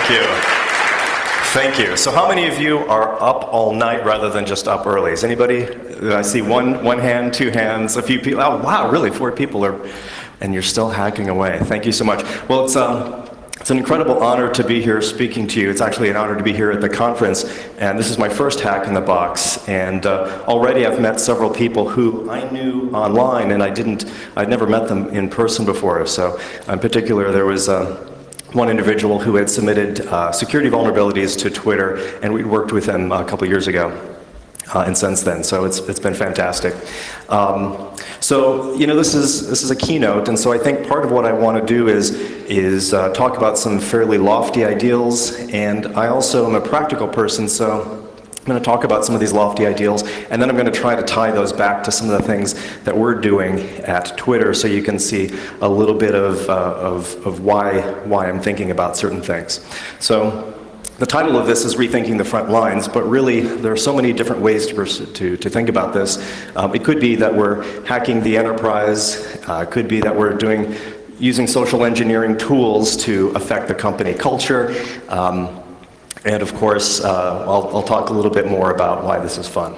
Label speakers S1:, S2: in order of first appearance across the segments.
S1: Thank you. Thank you. So how many of you are up all night rather than just up early? Is anybody? I see one hand, two hands, a few people. Oh, wow, really? 4 people are, and you're still hacking away. Thank you so much. Well, it's an incredible honor to be here speaking to you. It's actually an honor to be here at the conference, and this is my first Hack in the Box. And already I've met several people who I knew online, and I'd never met them in person before. So in particular, there was one individual who had submitted security vulnerabilities to Twitter, and we'd worked with him a couple years ago. And since then, so it's been fantastic. So this is a keynote, and so I think part of what I want to do is talk about some fairly lofty ideals, and I also am a practical person, so I'm going to talk about some of these lofty ideals, and then I'm going to try to tie those back to some of the things that we're doing at Twitter, so you can see a little bit of why I'm thinking about certain things. So. The title of this is Rethinking the Front Lines, but really there are so many different ways to think about this. It could be that we're hacking the enterprise. It could be that we're using social engineering tools to affect the company culture. And of course, I'll talk a little bit more about why this is fun.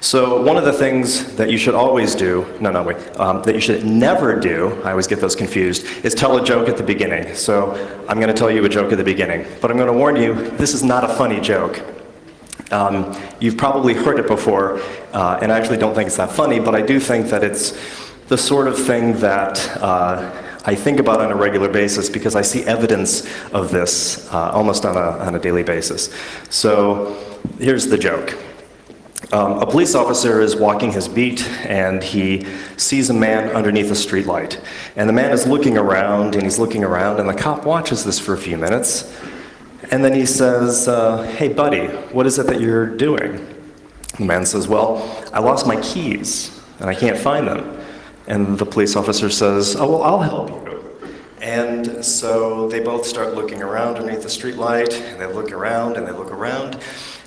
S1: So one of the things that you should always do, that you should never do, I always get those confused, is tell a joke at the beginning. So I'm going to tell you a joke at the beginning, but I'm going to warn you, this is not a funny joke. You've probably heard it before, and I actually don't think it's that funny, but I do think that it's the sort of thing that I think about on a regular basis because I see evidence of this almost on a daily basis. So here's the joke. A police officer is walking his beat, and he sees a man underneath a streetlight. And the man is looking around, and he's looking around, and the cop watches this for a few minutes. And then he says, hey, buddy, what is it that you're doing? The man says, well, I lost my keys, and I can't find them. And the police officer says, oh, well, I'll help you. And so they both start looking around underneath the streetlight, and they look around, and they look around.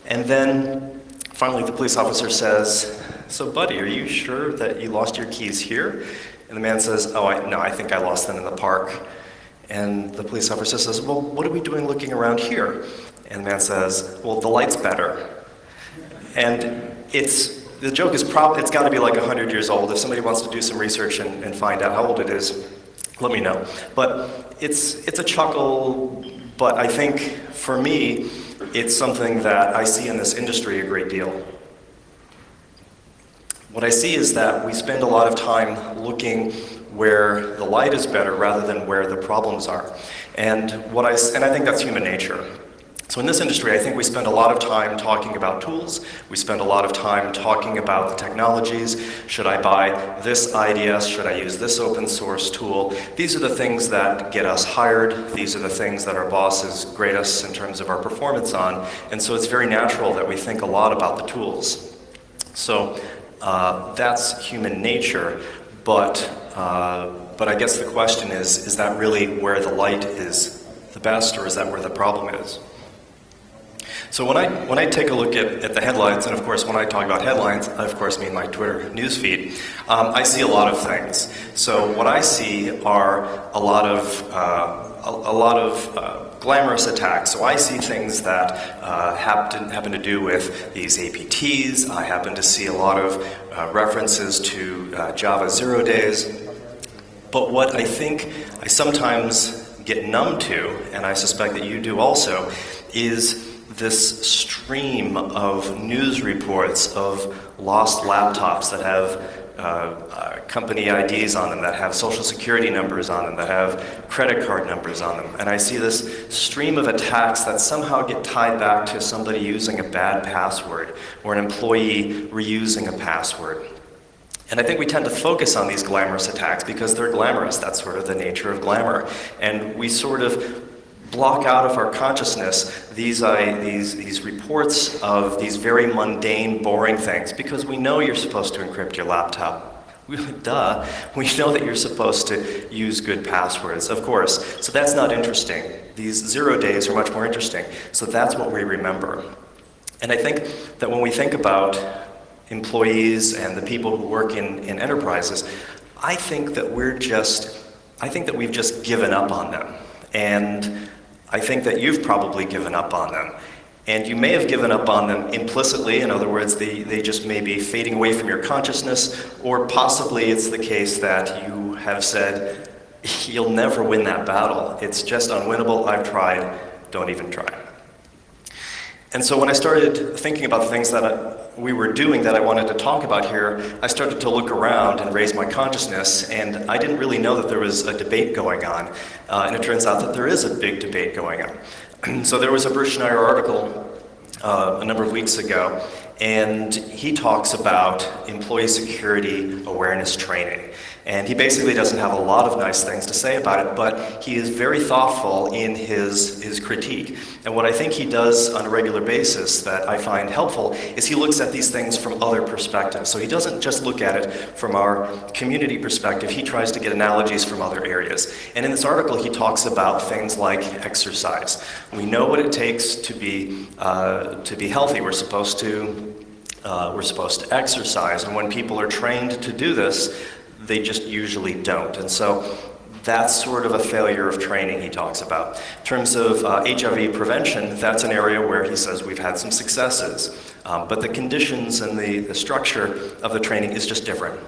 S1: And then finally, the police officer says, so buddy, are you sure that you lost your keys here? And the man says, no, I think I lost them in the park. And the police officer says, well, what are we doing looking around here? And the man says, well, the light's better. And the joke is it's got to be like 100 years old. If somebody wants to do some research and find out how old it is, let me know. But it's a chuckle, but I think for me, it's something that I see in this industry a great deal. What I see is that we spend a lot of time looking where the light is better rather than where the problems are. And I think that's human nature. So in this industry, I think we spend a lot of time talking about tools. We spend a lot of time talking about the technologies. Should I buy this IDS? Should I use this open source tool? These are the things that get us hired. These are the things that our bosses grade us in terms of our performance on. And so it's very natural that we think a lot about the tools. So that's human nature. But I guess the question is that really where the light is the best, or is that where the problem is? So when I take a look at the headlines, and of course when I talk about headlines, I of course mean my Twitter newsfeed, I see a lot of things. So what I see are a lot of glamorous attacks. So I see things that happen to do with these APTs. I happen to see a lot of references to Java 0 days. But what I think I sometimes get numb to, and I suspect that you do also, is this stream of news reports of lost laptops that have company IDs on them, that have social security numbers on them, that have credit card numbers on them. And I see this stream of attacks that somehow get tied back to somebody using a bad password or an employee reusing a password. And I think we tend to focus on these glamorous attacks because they're glamorous. That's sort of the nature of glamour. And we sort of block out of our consciousness these reports of these very mundane, boring things, because we know you're supposed to encrypt your laptop. Duh. We know that you're supposed to use good passwords, of course. So that's not interesting. These 0 days are much more interesting. So that's what we remember. And I think that when we think about employees and the people who work in enterprises, I think that we've just given up on them. And I think that you've probably given up on them. And you may have given up on them implicitly. In other words, they just may be fading away from your consciousness, or possibly it's the case that you have said, you'll never win that battle. It's just unwinnable. I've tried. Don't even try. And so when I started thinking about the things that we were doing that I wanted to talk about here, I started to look around and raise my consciousness, and I didn't really know that there was a debate going on. And it turns out that there is a big debate going on. So there was a Bruce Schneier article a number of weeks ago, and he talks about employee security awareness training. And he basically doesn't have a lot of nice things to say about it, but he is very thoughtful in his critique. And what I think he does on a regular basis that I find helpful is he looks at these things from other perspectives. So he doesn't just look at it from our community perspective, he tries to get analogies from other areas. And in this article he talks about things like exercise. We know what it takes to be healthy. We're supposed to exercise, and when people are trained to do this, they just usually don't. And so that's sort of a failure of training he talks about. In terms of HIV prevention, that's an area where he says we've had some successes, but the conditions and the structure of the training is just different.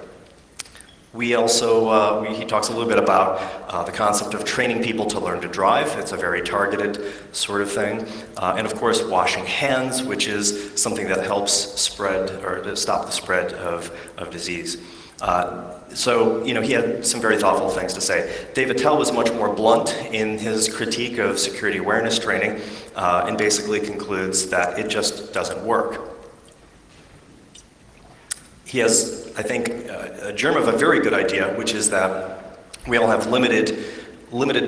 S1: We also, he talks a little bit about the concept of training people to learn to drive. It's a very targeted sort of thing. And of course, washing hands, which is something that helps spread or to stop the spread of disease. So, he had some very thoughtful things to say. David Tell was much more blunt in his critique of security awareness training, and basically concludes that it just doesn't work. He has, I think, a germ of a very good idea, which is that we all have limited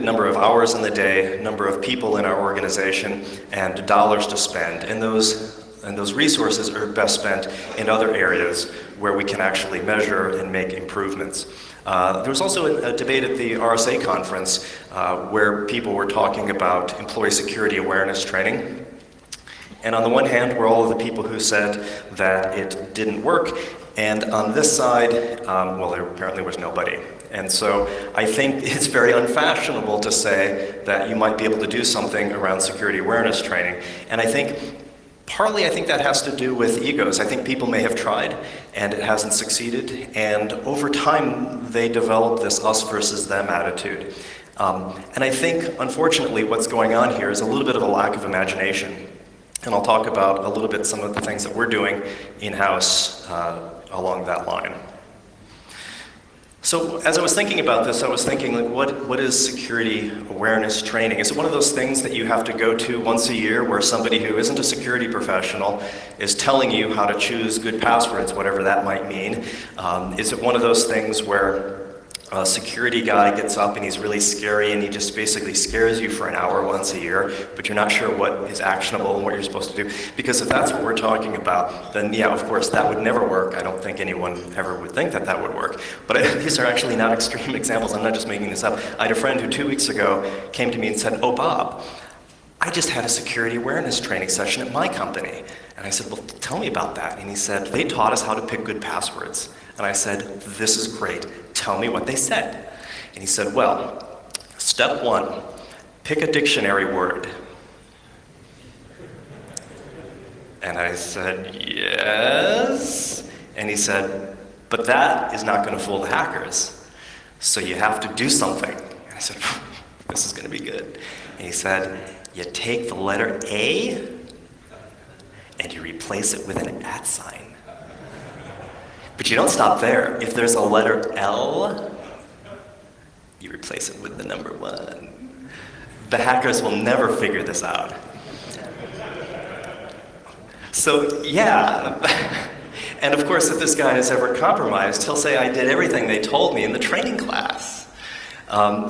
S1: number of hours in the day, number of people in our organization, and dollars to spend, and those resources are best spent in other areas where we can actually measure and make improvements. There was also a debate at the RSA conference where people were talking about employee security awareness training. And on the one hand were all of the people who said that it didn't work, and on this side, there apparently was nobody. And so I think it's very unfashionable to say that you might be able to do something around security awareness training. And I think partly, that has to do with egos. I think people may have tried, and it hasn't succeeded, and over time, they develop this us versus them attitude. And I think, unfortunately, what's going on here is a little bit of a lack of imagination. And I'll talk about a little bit some of the things that we're doing in-house along that line. So as I was thinking about this, I was thinking, what is security awareness training? Is it one of those things that you have to go to once a year where somebody who isn't a security professional is telling you how to choose good passwords, whatever that might mean? Is it one of those things where a security guy gets up and he's really scary and he just basically scares you for an hour once a year, but you're not sure what is actionable and what you're supposed to do? Because if that's what we're talking about, then yeah, of course, that would never work. I don't think anyone ever would think that would work. But these are actually not extreme examples. I'm not just making this up. I had a friend who 2 weeks ago came to me and said, "Oh, Bob, I just had a security awareness training session at my company." And I said, "Well, tell me about that." And he said, "They taught us how to pick good passwords." And I said, "This is great. Tell me what they said." And he said, "Well, step 1, pick a dictionary word." And I said, "Yes." And he said, "But that is not going to fool the hackers. So you have to do something." And I said, "This is going to be good." And he said, "You take the letter A and you replace it with an @ sign. But you don't stop there. If there's a letter L, you replace it with the number 1. The hackers will never figure this out." So yeah, and of course if this guy is ever compromised, he'll say, "I did everything they told me in the training class."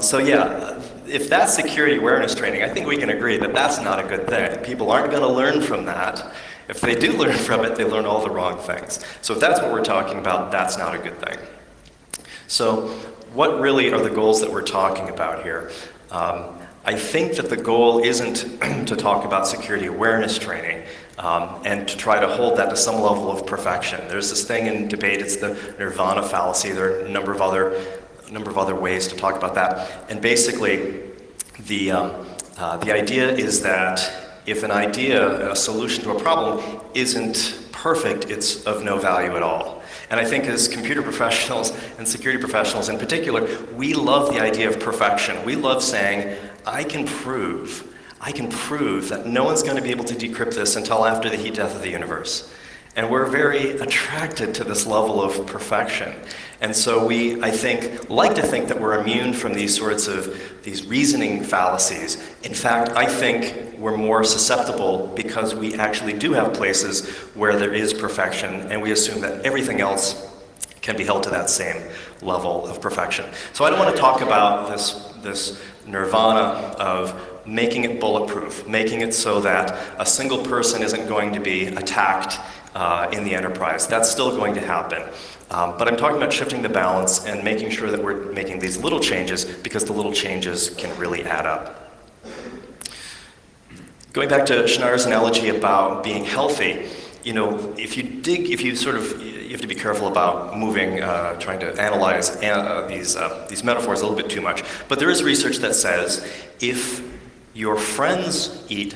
S1: So yeah, if that's security awareness training, I think we can agree that that's not a good thing. People aren't going to learn from that. If they do learn from it, they learn all the wrong things. So if that's what we're talking about, that's not a good thing. So what really are the goals that we're talking about here? I think that the goal isn't to talk about security awareness training and to try to hold that to some level of perfection. There's this thing in debate, it's the nirvana fallacy. There are a number of other ways to talk about that. And basically, The idea is that if an idea, a solution to a problem, isn't perfect, it's of no value at all. And I think as computer professionals and security professionals in particular, we love the idea of perfection. We love saying, I can prove that no one's going to be able to decrypt this until after the heat death of the universe. And we're very attracted to this level of perfection. And so we, I think, like to think that we're immune from these sorts of, these reasoning fallacies. In fact, I think we're more susceptible because we actually do have places where there is perfection, and we assume that everything else can be held to that same level of perfection. So I don't want to talk about this nirvana of making it bulletproof, making it so that a single person isn't going to be attacked in the enterprise. That's still going to happen. But I'm talking about shifting the balance and making sure that we're making these little changes, because the little changes can really add up. Going back to Schneier's analogy about being healthy, you know, you have to be careful about moving, trying to analyze these metaphors a little bit too much. But there is research that says if your friends eat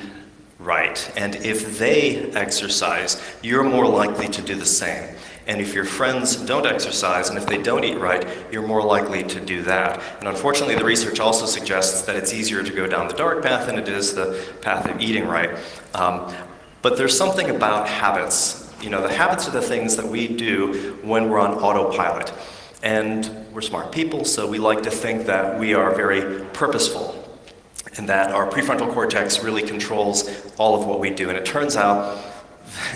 S1: right, and if they exercise, you're more likely to do the same. And if your friends don't exercise, and if they don't eat right, you're more likely to do that. And unfortunately, the research also suggests that it's easier to go down the dark path than it is the path of eating right. But there's something about habits. You know, the habits are the things that we do when we're on autopilot. And we're smart people, so we like to think that we are very purposeful, and that our prefrontal cortex really controls all of what we do. And it turns out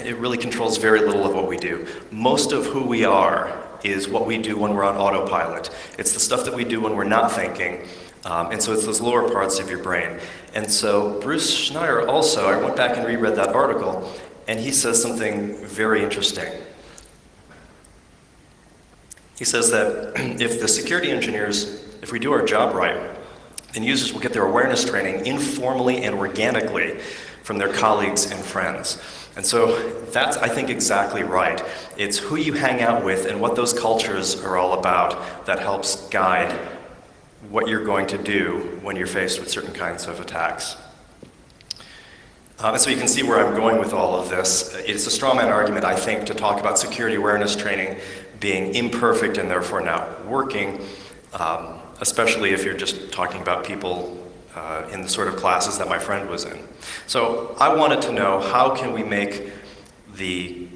S1: it really controls very little of what we do. Most of who we are is what we do when we're on autopilot. It's the stuff that we do when we're not thinking, and so it's those lower parts of your brain. And so Bruce Schneier also, I went back and reread that article, and he says something very interesting. He says that if the security engineers, if we do our job right, then users will get their awareness training informally and organically from their colleagues and friends. And so that's, I think, exactly right. It's who you hang out with and what those cultures are all about that helps guide what you're going to do when you're faced with certain kinds of attacks. And so you can see where I'm going with all of this. It's a straw man argument, I think, to talk about security awareness training being imperfect and therefore not working, especially if you're just talking about people in the sort of classes that my friend was in. So I wanted to know, how can we make the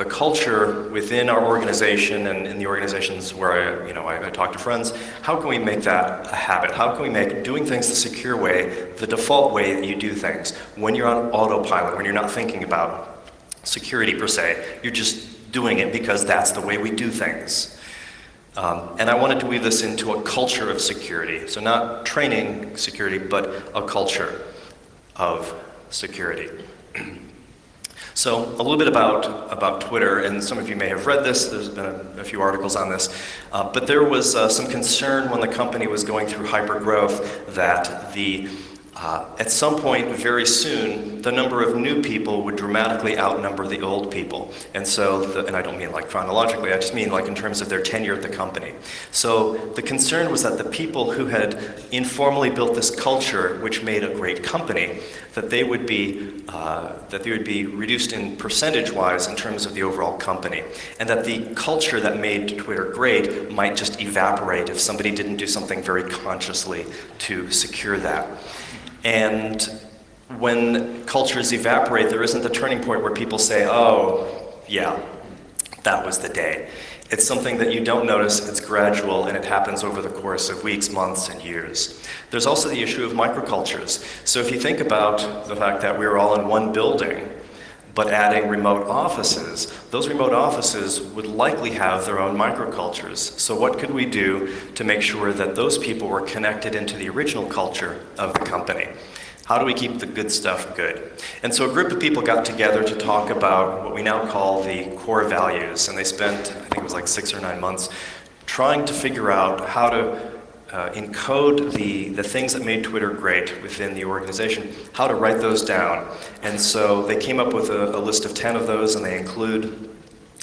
S1: culture within our organization and in the organizations where I talk to friends, how can we make that a habit? How can we make doing things the secure way, the default way that you do things, when you're on autopilot, when you're not thinking about security per se, you're just doing it because that's the way we do things. And I wanted to weave this into a culture of security. So not training security, but a culture of security. So a little bit about Twitter, and some of you may have read this. There's been a few articles on this. But there was some concern when the company was going through hypergrowth that at some point very soon, the number of new people would dramatically outnumber the old people. And so, and I don't mean like chronologically, I just mean like in terms of their tenure at the company. So the concern was that the people who had informally built this culture, which made a great company, that they would be reduced in percentage-wise in terms of the overall company. And that the culture that made Twitter great might just evaporate if somebody didn't do something very consciously to secure that. And when cultures evaporate, there isn't the turning point where people say, oh, yeah, that was the day. It's something that you don't notice, it's gradual, and it happens over the course of weeks, months, and years. There's also the issue of microcultures. So if you think about the fact that we're all in one building, but adding remote offices, those remote offices would likely have their own microcultures. So what could we do to make sure that those people were connected into the original culture of the company? How do we keep the good stuff good? And so a group of people got together to talk about what we now call the core values. And they spent, I think it was like 6 or 9 months, trying to figure out how to encode the things that made Twitter great within the organization, how to write those down. And so they came up with a list of 10 of those, and they include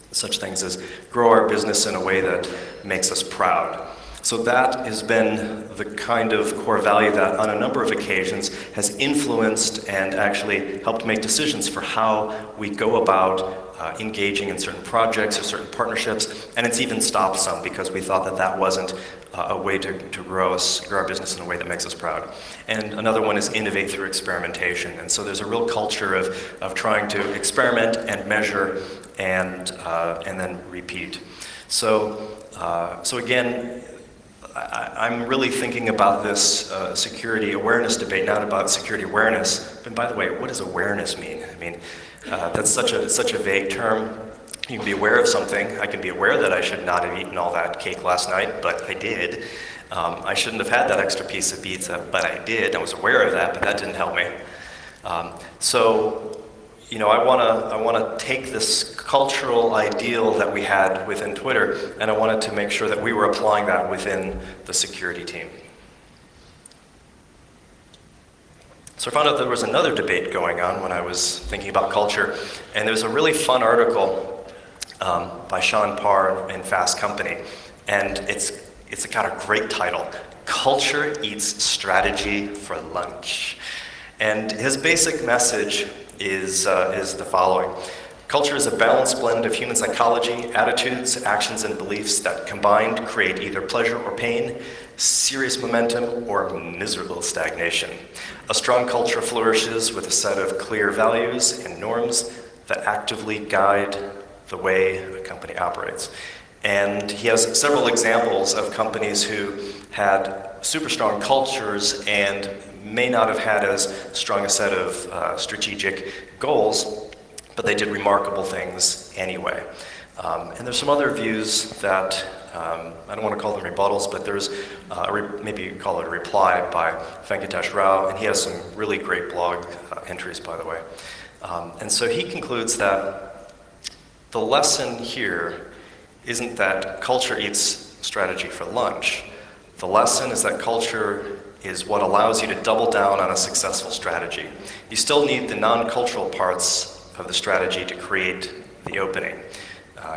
S1: such things as grow our business in a way that makes us proud, So that has been the kind of core value that on a number of occasions has influenced and actually helped make decisions for how we go about engaging in certain projects or certain partnerships, and it's even stopped some because we thought that that wasn't a way to grow our business in a way that makes us proud. And another one is innovate through experimentation. And so there's a real culture of trying to experiment and measure and then repeat. So again, I'm really thinking about this security awareness debate, not about security awareness. And by the way, what does awareness mean? I mean, that's such a vague term. You can be aware of something. I can be aware that I should not have eaten all that cake last night, but I did. I shouldn't have had that extra piece of pizza, but I did. I was aware of that, but that didn't help me. So, you know, I want to take this cultural ideal that we had within Twitter, and I wanted to make sure that we were applying that within the security team. So I found out there was another debate going on when I was thinking about culture, and there's a really fun article by Sean Parr in Fast Company, and it's got a great title, Culture Eats Strategy for Lunch. And his basic message is the following. Culture is a balanced blend of human psychology, attitudes, actions, and beliefs that combined create either pleasure or pain, serious momentum, or miserable stagnation. A strong culture flourishes with a set of clear values and norms that actively guide the way a company operates. And he has several examples of companies who had super strong cultures and may not have had as strong a set of strategic goals, but they did remarkable things anyway. And there's some other views that, I don't want to call them rebuttals, but there's, maybe you call it a reply by Venkatesh Rao, and he has some really great blog entries, by the way. And so he concludes that the lesson here isn't that culture eats strategy for lunch. The lesson is that culture is what allows you to double down on a successful strategy. You still need the non-cultural parts of the strategy to create the opening.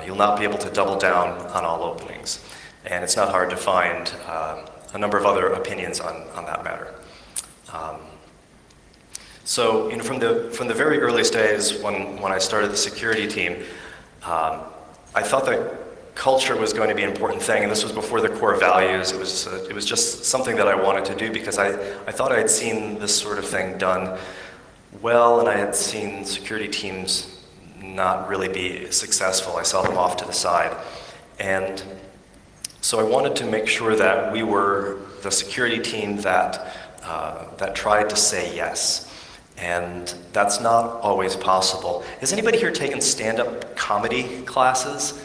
S1: You'll not be able to double down on all openings. And it's not hard to find a number of other opinions on that matter. So, you know, from the very earliest days when I started the security team, I thought that culture was going to be an important thing, and this was before the core values. It was just something that I wanted to do because I thought I had seen this sort of thing done well, and I had seen security teams not really be successful. I saw them off to the side. And so I wanted to make sure that we were the security team that tried to say yes. And that's not always possible. Has anybody here taken stand-up comedy classes?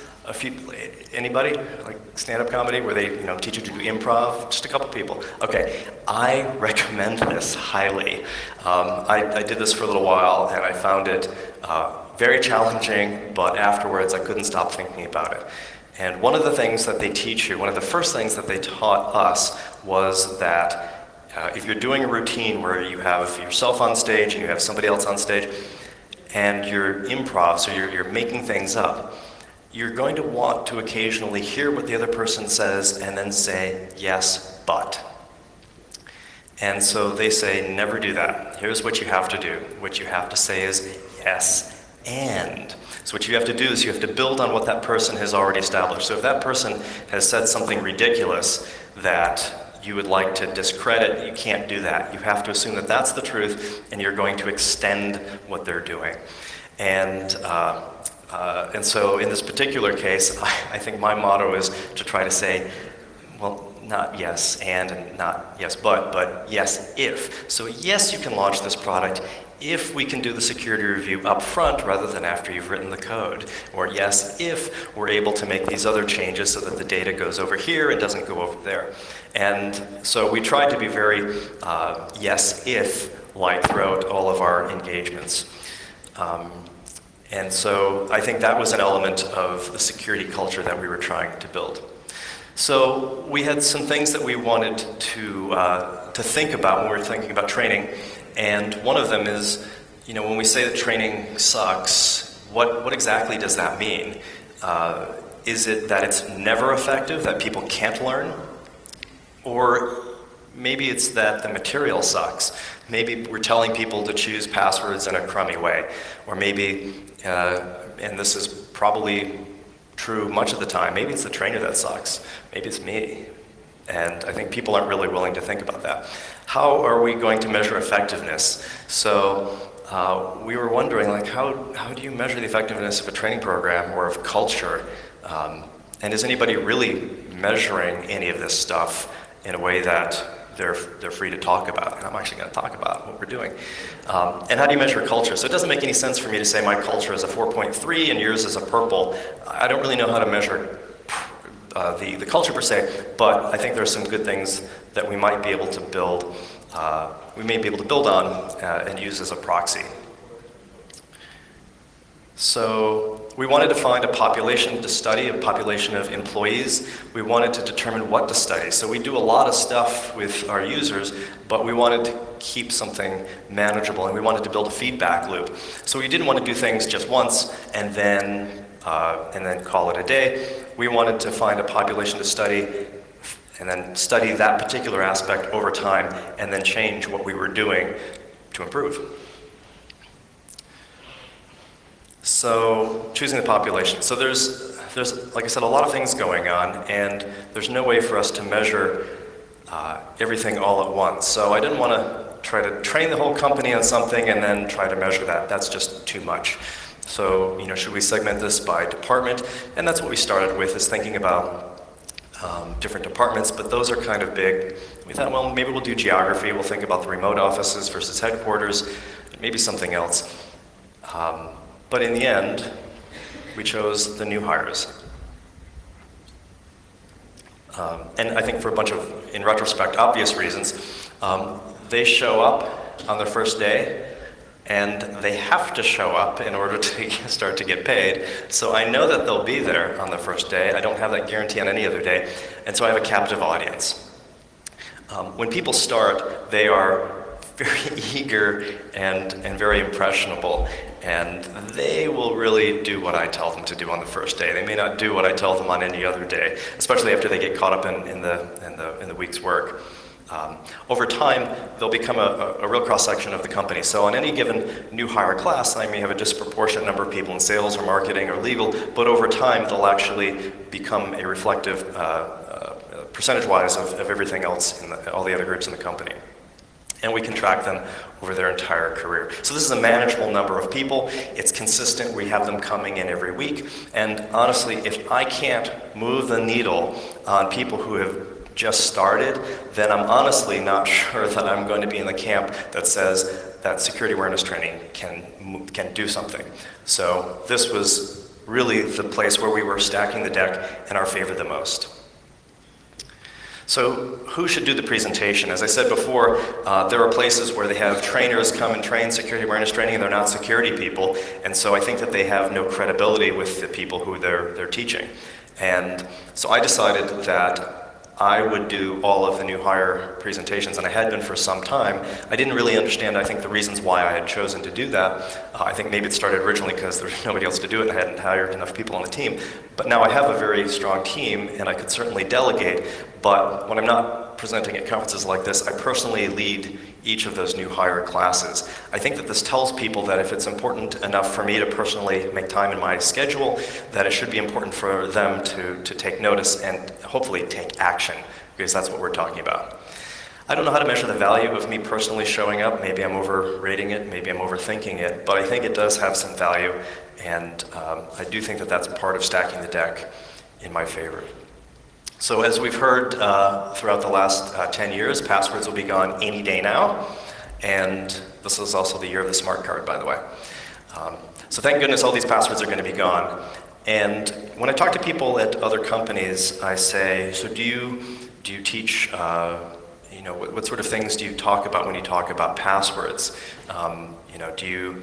S1: Anybody? Like stand-up comedy where they teach you to do improv? Just a couple people. Okay, I recommend this highly. I did this for a little while and I found it very challenging, but afterwards I couldn't stop thinking about it. And one of the things that they teach you, one of the first things that they taught us was that if you're doing a routine where you have yourself on stage and you have somebody else on stage and you're improv, so you're making things up, you're going to want to occasionally hear what the other person says and then say, yes, but. And so they say, never do that. Here's what you have to do. What you have to say is, yes, and. So what you have to do is you have to build on what that person has already established. So if that person has said something ridiculous that you would like to discredit, you can't do that. You have to assume that that's the truth, and you're going to extend what they're doing. And so in this particular case, I think my motto is to try to say, well, not yes and not yes but yes if. So yes, you can launch this product if we can do the security review up front rather than after you've written the code. Or yes, if we're able to make these other changes so that the data goes over here and doesn't go over there. And so we tried to be very yes, if-like throughout all of our engagements. And so I think that was an element of the security culture that we were trying to build. So we had some things that we wanted to think about when we were thinking about training. And one of them is, when we say that training sucks, what exactly does that mean? Is it that it's never effective, that people can't learn? Or maybe it's that the material sucks. Maybe we're telling people to choose passwords in a crummy way. Or maybe, and this is probably true much of the time, maybe it's the trainer that sucks. Maybe it's me. And I think people aren't really willing to think about that. How are we going to measure effectiveness? So we were wondering, like, how do you measure the effectiveness of a training program or of culture? And is anybody really measuring any of this stuff in a way that they're free to talk about? And I'm actually going to talk about what we're doing. And how do you measure culture? So it doesn't make any sense for me to say my culture is a 4.3 and yours is a purple. I don't really know how to measure the culture per se, but I think there's some good things that we might be able to build. We may be able to build on and use as a proxy. So we wanted to find a population to study, a population of employees. We wanted to determine what to study. So we do a lot of stuff with our users, but we wanted to keep something manageable, and we wanted to build a feedback loop. So we didn't want to do things just once and then call it a day. We wanted to find a population to study and then study that particular aspect over time and then change what we were doing to improve. So choosing the population. So there's, like I said, a lot of things going on, and there's no way for us to measure everything all at once. So I didn't want to try to train the whole company on something and then try to measure that. That's just too much. So, should we segment this by department? And that's what we started with, is thinking about different departments, but those are kind of big. We thought, well, maybe we'll do geography. We'll think about the remote offices versus headquarters, maybe something else. But in the end, we chose the new hires. And I think for a bunch of, in retrospect, obvious reasons. They show up on their first day, and they have to show up in order to start to get paid. So I know that they'll be there on the first day. I don't have that guarantee on any other day. And so I have a captive audience. When people start, they are very eager and very impressionable. And they will really do what I tell them to do on the first day. They may not do what I tell them on any other day, especially after they get caught up in the week's work. Over time, they'll become a real cross-section of the company. So on any given new hire class, I may have a disproportionate number of people in sales or marketing or legal, but over time, they'll actually become a reflective, percentage-wise, of everything else in all the other groups in the company. And we can track them over their entire career. So this is a manageable number of people. It's consistent. We have them coming in every week. And honestly, if I can't move the needle on people who have just started, then I'm honestly not sure that I'm going to be in the camp that says that security awareness training can do something. So this was really the place where we were stacking the deck in our favor the most. So who should do the presentation? As I said before, there are places where they have trainers come and train security awareness training, and they're not security people, and so I think that they have no credibility with the people who they're teaching. And so I decided that I would do all of the new hire presentations, and I had been for some time. I didn't really understand, I think, the reasons why I had chosen to do that. I think maybe it started originally because there was nobody else to do it and I hadn't hired enough people on the team. But now I have a very strong team and I could certainly delegate, but when I'm not presenting at conferences like this, I personally lead each of those new hire classes. I think that this tells people that if it's important enough for me to personally make time in my schedule, that it should be important for them to take notice and hopefully take action, because that's what we're talking about. I don't know how to measure the value of me personally showing up. Maybe I'm overrating it, maybe I'm overthinking it, but I think it does have some value, and I do think that that's part of stacking the deck in my favor. So as we've heard throughout the last 10 years, passwords will be gone any day now, and this is also the year of the smart card, by the way. So thank goodness all these passwords are going to be gone. And when I talk to people at other companies, I say, so do you teach, what sort of things do you talk about when you talk about passwords? Do you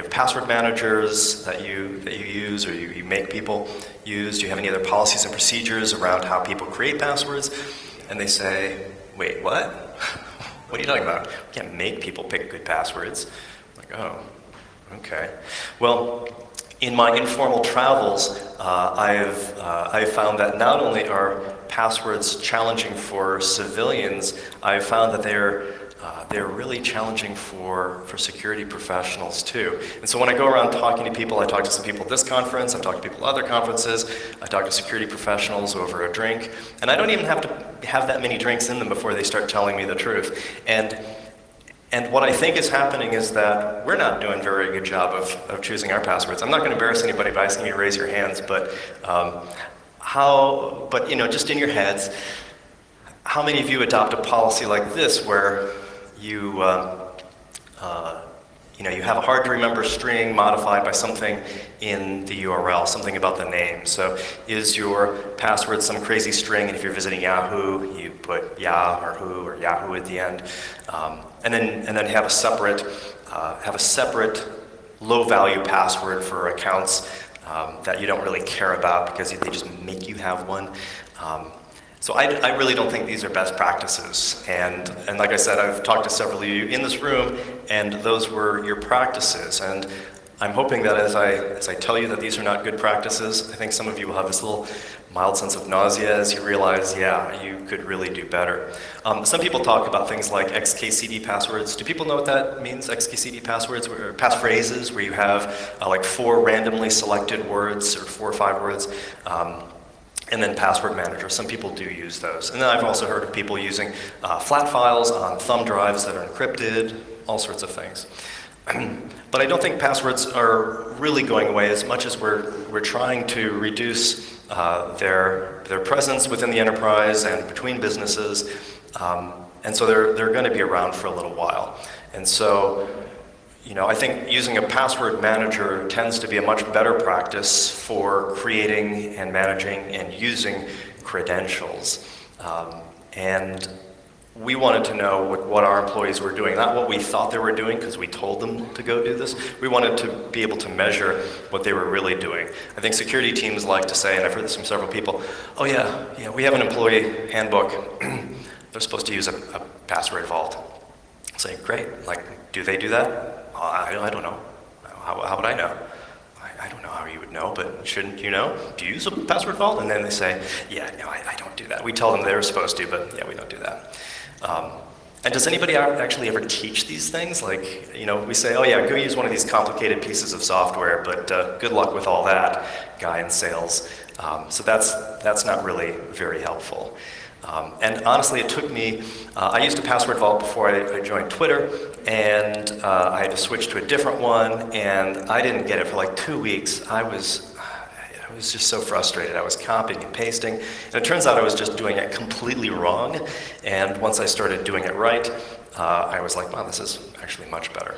S1: have password managers that you use, or you make people use? Do you have any other policies and procedures around how people create passwords? And they say, wait, what? What are you talking about? We can't make people pick good passwords. I'm like, oh, okay. Well, in my informal travels, I've found that not only are passwords challenging for civilians, I've found that they're really challenging for security professionals too. And so when I go around talking to people, I talk to some people at this conference, I've talked to people at other conferences, I talk to security professionals over a drink, and I don't even have to have that many drinks in them before they start telling me the truth. And what I think is happening is that we're not doing a very good job of choosing our passwords. I'm not going to embarrass anybody by asking you to raise your hands, but just in your heads, how many of you adopt a policy like this where you have a hard to remember string modified by something in the URL, something about the name. So is your password some crazy string, and if you're visiting Yahoo, you put Yah or Who or Yahoo at the end, and then have a separate low-value password for accounts that you don't really care about because they just make you have one. So I really don't think these are best practices. And like I said, I've talked to several of you in this room, and those were your practices. And I'm hoping that as I tell you that these are not good practices, I think some of you will have this little mild sense of nausea as you realize, yeah, you could really do better. Some people talk about things like XKCD passwords. Do people know what that means, XKCD passwords, or passphrases, where you have like 4 randomly selected words, or 4 or 5 words, and then password manager. Some people do use those. And then I've also heard of people using flat files on thumb drives that are encrypted, all sorts of things. But I don't think passwords are really going away as much as we're trying to reduce their presence within the enterprise and between businesses. And so they're going to be around for a little while. And so, I think using a password manager tends to be a much better practice for creating and managing and using credentials. And we wanted to know what our employees were doing, not what we thought they were doing because we told them to go do this. We wanted to be able to measure what they were really doing. I think security teams like to say, and I've heard this from several people, oh yeah, we have an employee handbook. They're supposed to use a password vault. I say, great, do they do that? I don't know. How would I know? I don't know how you would know, but shouldn't you know? Do you use a password vault? And then they say, yeah, no, I don't do that. We tell them they were supposed to, but yeah, we don't do that. And does anybody actually ever teach these things? We say, oh yeah, go use one of these complicated pieces of software, but good luck with all that, guy in sales. So that's not really very helpful. And honestly, it took me, I used a password vault before I joined Twitter, and I had to switch to a different one, and I didn't get it for 2 weeks. I was just so frustrated. I was copying and pasting, and it turns out I was just doing it completely wrong. And once I started doing it right, I was like, wow, this is actually much better.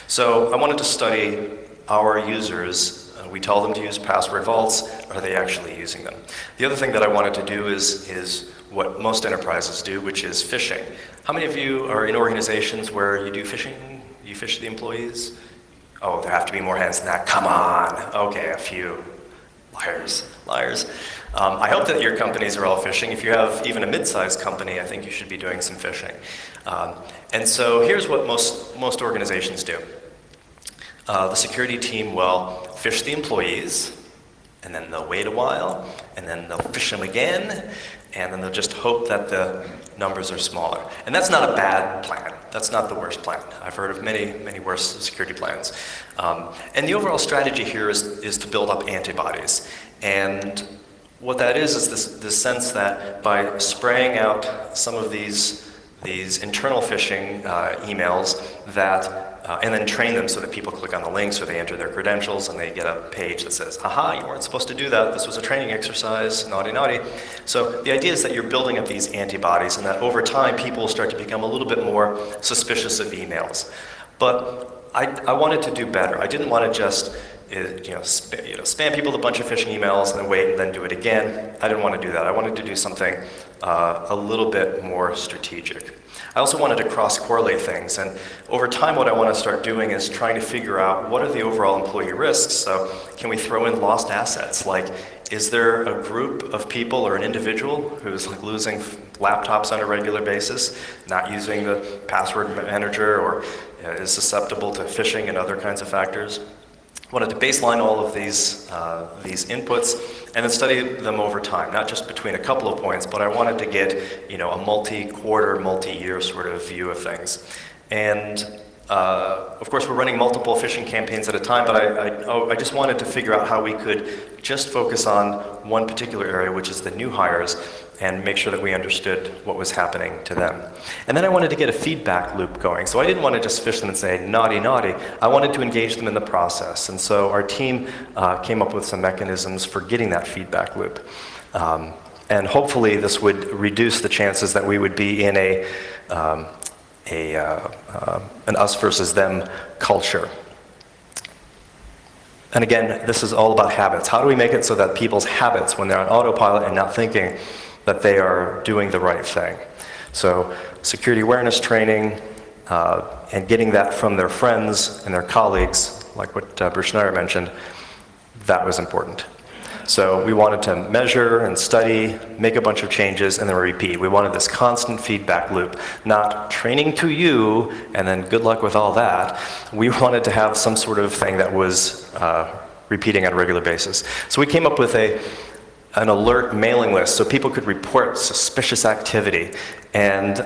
S1: So I wanted to study our users. We tell them to use password vaults. Are they actually using them? The other thing that I wanted to do is what most enterprises do, which is phishing. How many of you are in organizations where you do phishing? You phish the employees? Oh, there have to be more hands than that. Come on. Okay, a few. Liars. I hope that your companies are all phishing. If you have even a mid-sized company, I think you should be doing some phishing. And so here's what most organizations do. The security team will phish the employees, and then they'll wait a while, and then they'll phish them again, and then they'll just hope that the numbers are smaller. And that's not a bad plan. That's not the worst plan. I've heard of many, many worse security plans. And the overall strategy here is to build up antibodies. And what that is this sense that by spraying out some of these internal phishing emails and then train them so that people click on the links or they enter their credentials and they get a page that says, aha, you weren't supposed to do that. This was a training exercise, naughty, naughty. So the idea is that you're building up these antibodies and that over time people will start to become a little bit more suspicious of emails. But I wanted to do better. I didn't want to just spam people with a bunch of phishing emails and then wait and then do it again. I didn't want to do that. I wanted to do something a little bit more strategic. I also wanted to cross-correlate things, and over time what I want to start doing is trying to figure out what are the overall employee risks. So can we throw in lost assets? Is there a group of people or an individual who's losing laptops on a regular basis, not using the password manager, or is susceptible to phishing and other kinds of factors? wanted to baseline all of these inputs and then study them over time, not just between a couple of points, but I wanted to get, you know, a multi-quarter, multi-year sort of view of things. And of course, we're running multiple phishing campaigns at a time, but I just wanted to figure out how we could just focus on one particular area, which is the new hires, and make sure that we understood what was happening to them. And then I wanted to get a feedback loop going. So I didn't want to just fish them and say, naughty, naughty. I wanted to engage them in the process. And so our team came up with some mechanisms for getting that feedback loop. And hopefully this would reduce the chances that we would be in an us versus them culture. And again, this is all about habits. How do we make it so that people's habits, when they're on autopilot and not thinking, that they are doing the right thing? So security awareness training and getting that from their friends and their colleagues, like what Bruce Schneier mentioned, that was important. So we wanted to measure and study, make a bunch of changes, and then repeat. We wanted this constant feedback loop, not training to you, and then good luck with all that. We wanted to have some sort of thing that was repeating on a regular basis. So we came up with an alert mailing list so people could report suspicious activity. And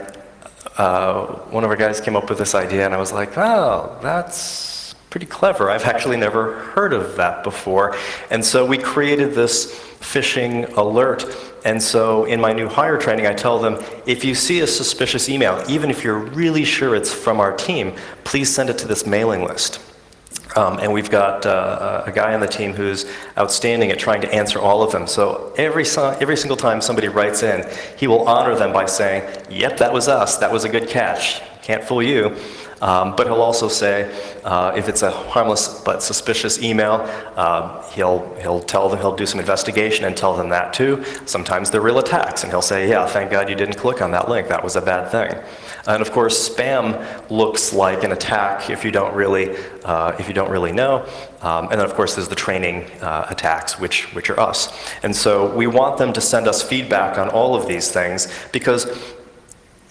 S1: one of our guys came up with this idea, and I was like, oh, that's pretty clever. I've actually never heard of that before. And so we created this phishing alert. And so in my new hire training, I tell them, if you see a suspicious email, even if you're really sure it's from our team, please send it to this mailing list. And we've got a guy on the team who's outstanding at trying to answer all of them. So every single time somebody writes in, he will honor them by saying, yep, that was us, that was a good catch, can't fool you. But he'll also say, if it's a harmless but suspicious email, he'll do some investigation and tell them that too. Sometimes they're real attacks, and he'll say, yeah, thank God you didn't click on that link, that was a bad thing. And of course, spam looks like an attack if you don't really know. And then of course there's the training attacks, which are us. And so we want them to send us feedback on all of these things, because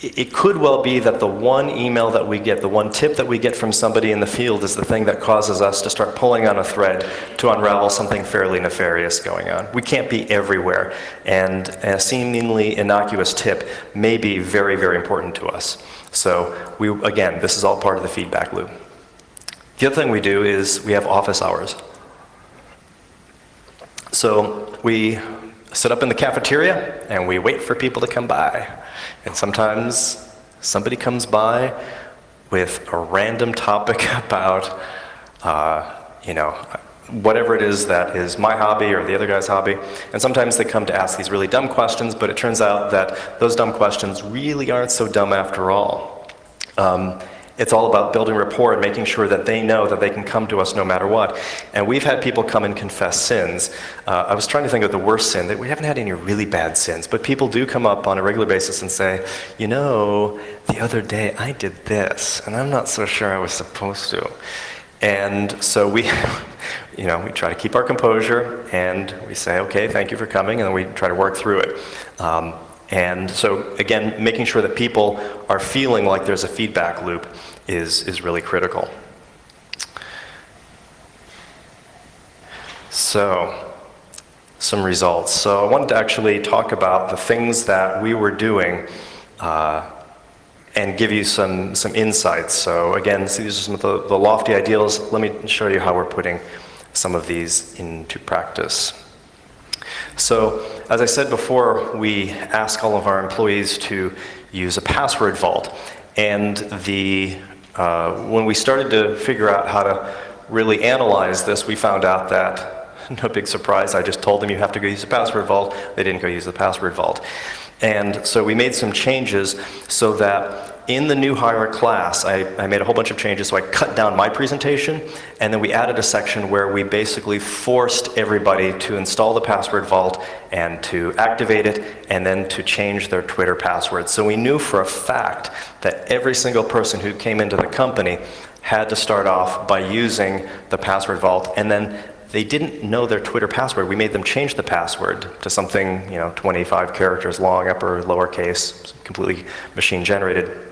S1: it could well be that the one email that we get, the one tip that we get from somebody in the field is the thing that causes us to start pulling on a thread to unravel something fairly nefarious going on. We can't be everywhere, and a seemingly innocuous tip may be very, very important to us. So again, this is all part of the feedback loop. The other thing we do is we have office hours. So we sit up in the cafeteria and we wait for people to come by. And sometimes somebody comes by with a random topic about, whatever it is that is my hobby or the other guy's hobby. And sometimes they come to ask these really dumb questions, but it turns out that those dumb questions really aren't so dumb after all. It's all about building rapport and making sure that they know that they can come to us no matter what. And we've had people come and confess sins. I was trying to think of the worst sin. We haven't had any really bad sins, but people do come up on a regular basis and say, you know, the other day I did this, and I'm not so sure I was supposed to. And so we try to keep our composure, and we say, okay, thank you for coming, and then we try to work through it. And so, again, making sure that people are feeling like there's a feedback loop is really critical. So, some results. So I wanted to actually talk about the things that we were doing and give you some insights. So again, these are some of the lofty ideals. Let me show you how we're putting some of these into practice. So, as I said before, we ask all of our employees to use a password vault. And when we started to figure out how to really analyze this, we found out that, no big surprise, I just told them you have to go use the password vault. They didn't go use the password vault. And so we made some changes so that in the new hire class, I made a whole bunch of changes. So I cut down my presentation, and then we added a section where we basically forced everybody to install the password vault and to activate it, and then to change their Twitter password. So we knew for a fact that every single person who came into the company had to start off by using the password vault, and then they didn't know their Twitter password. We made them change the password to something, 25 characters long, upper, lowercase, completely machine generated.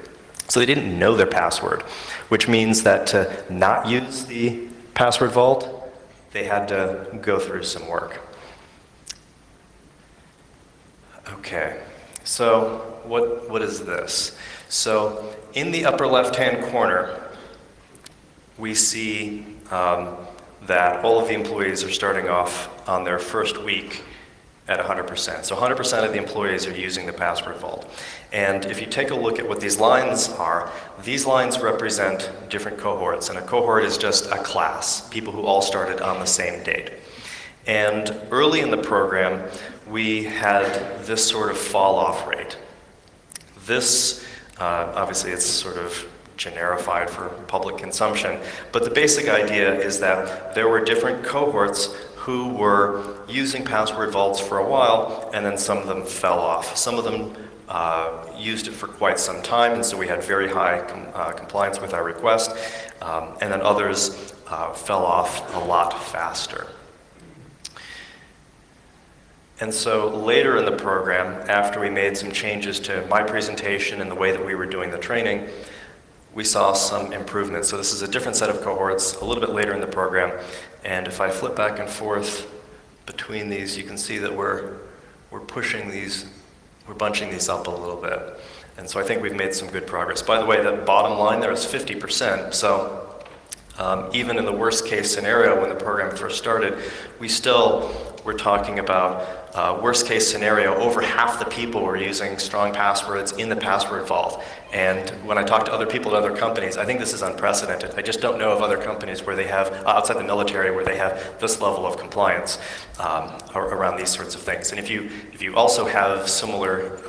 S1: So they didn't know their password, which means that to not use the password vault they had to go through some work. Okay, so what is this? So in the upper left-hand corner, we see that all of the employees are starting off on their first week at 100%. So 100% of the employees are using the password vault. And if you take a look at what these lines are, these lines represent different cohorts. And a cohort is just a class, people who all started on the same date. And early in the program, we had this sort of fall-off rate. This, obviously it's sort of generified for public consumption, but the basic idea is that there were different cohorts who were using password vaults for a while, and then some of them fell off. Some of them used it for quite some time, and so we had very high compliance with our request, and then others fell off a lot faster. And so later in the program, after we made some changes to my presentation and the way that we were doing the training, we saw some improvements. So this is a different set of cohorts a little bit later in the program. And if I flip back and forth between these, you can see that we're pushing these, we're bunching these up a little bit. And so I think we've made some good progress. By the way, the bottom line there is 50%. So even in the worst case scenario when the program first started, we still were talking about worst case scenario, over half the people were using strong passwords in the password vault. And when I talk to other people at other companies, I think this is unprecedented. I just don't know of other companies where they have, outside the military, where they have this level of compliance around these sorts of things. And if you also have similar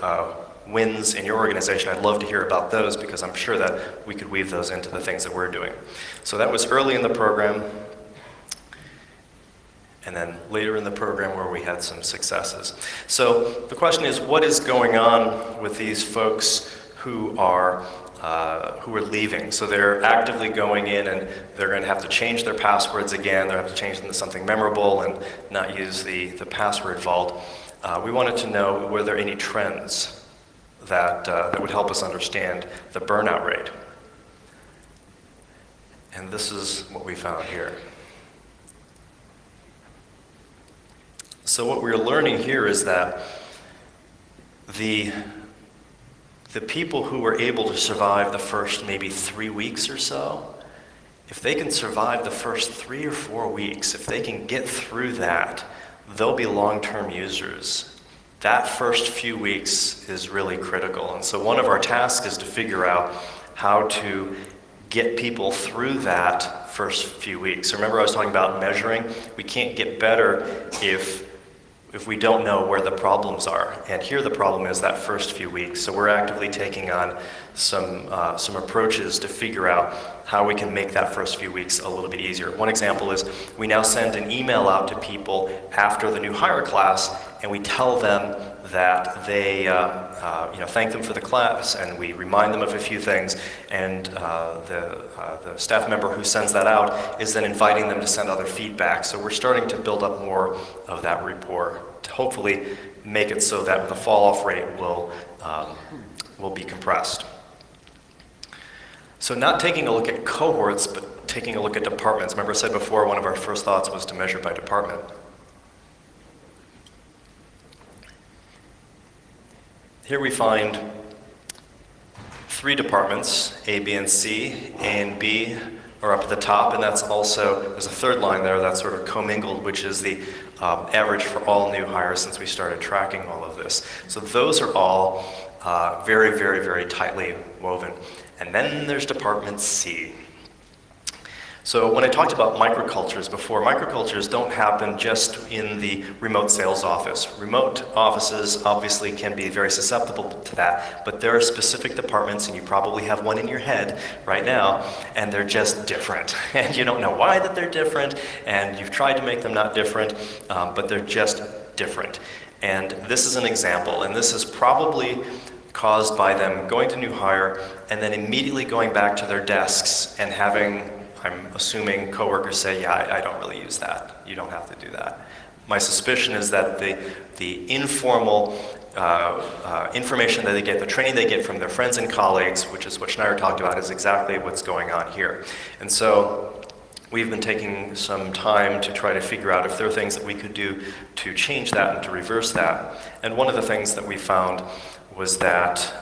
S1: wins in your organization, I'd love to hear about those, because I'm sure that we could weave those into the things that we're doing. So that was early in the program, and then later in the program where we had some successes. So the question is, what is going on with these folks who are leaving? So they're actively going in, and they're going to have to change their passwords again. They'll have to change them to something memorable and not use the password vault. We wanted to know, were there any trends that would help us understand the burnout rate? And this is what we found here. So what we're learning here is that the people who were able to survive the first maybe 3 weeks or so, if they can survive the first 3 or 4 weeks, if they can get through that, they'll be long-term users. That first few weeks is really critical. And so one of our tasks is to figure out how to get people through that first few weeks. So remember I was talking about measuring? We can't get better if we don't know where the problems are. And here the problem is that first few weeks. So we're actively taking on some approaches to figure out how we can make that first few weeks a little bit easier. One example is we now send an email out to people after the new hire class, and we tell them that they, thank them for the class, and we remind them of a few things, and the staff member who sends that out is then inviting them to send other feedback. So we're starting to build up more of that rapport to hopefully make it so that the fall-off rate will be compressed. So not taking a look at cohorts, but taking a look at departments. Remember I said before, one of our first thoughts was to measure by department. Here we find 3 departments, A, B, and C. A and B are up at the top, and that's also, there's a third line there that's sort of commingled, which is the average for all new hires since we started tracking all of this. So those are all very, very, very tightly woven. And then there's Department C. So when I talked about microcultures before, microcultures don't happen just in the remote sales office. Remote offices obviously can be very susceptible to that, but there are specific departments, and you probably have one in your head right now, and they're just different. And you don't know why that they're different, and you've tried to make them not different, but they're just different. And this is an example, and this is probably caused by them going to new hire and then immediately going back to their desks and having, I'm assuming, coworkers say, yeah, I don't really use that. You don't have to do that. My suspicion is that the informal information that they get, the training they get from their friends and colleagues, which is what Schneider talked about, is exactly what's going on here. And so we've been taking some time to try to figure out if there are things that we could do to change that and to reverse that. And one of the things that we found was that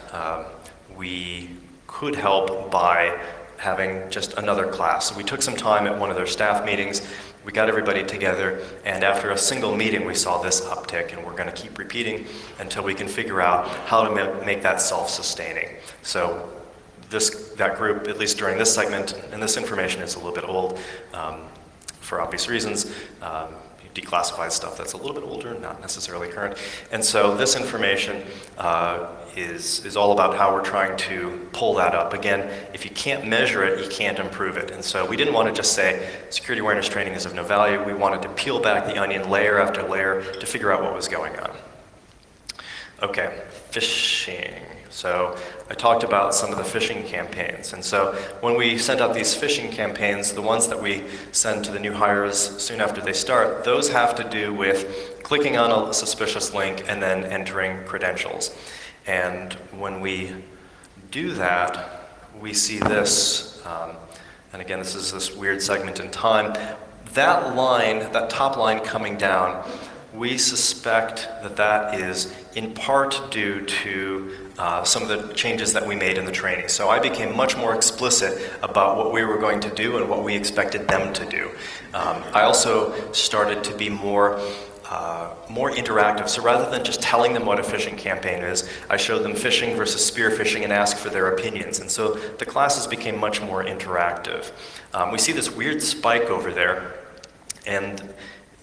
S1: we could help by having just another class. So we took some time at one of their staff meetings, we got everybody together, and after a single meeting we saw this uptick, and we're going to keep repeating until we can figure out how to make that self-sustaining. So that group, at least during this segment, and this information is a little bit old for obvious reasons, declassified stuff that's a little bit older, not necessarily current. And so this information is all about how we're trying to pull that up. Again, if you can't measure it, you can't improve it. And so we didn't want to just say security awareness training is of no value. We wanted to peel back the onion layer after layer to figure out what was going on. Okay, phishing. So I talked about some of the phishing campaigns. And so when we send out these phishing campaigns, the ones that we send to the new hires soon after they start, those have to do with clicking on a suspicious link and then entering credentials. And when we do that, we see this, and again, this is this weird segment in time. That line, that top line coming down, we suspect that that is in part due to some of the changes that we made in the training. So I became much more explicit about what we were going to do and what we expected them to do. I also started to be more interactive. So rather than just telling them what a phishing campaign is, I showed them phishing versus spear phishing and asked for their opinions. And so the classes became much more interactive. We see this weird spike over there, and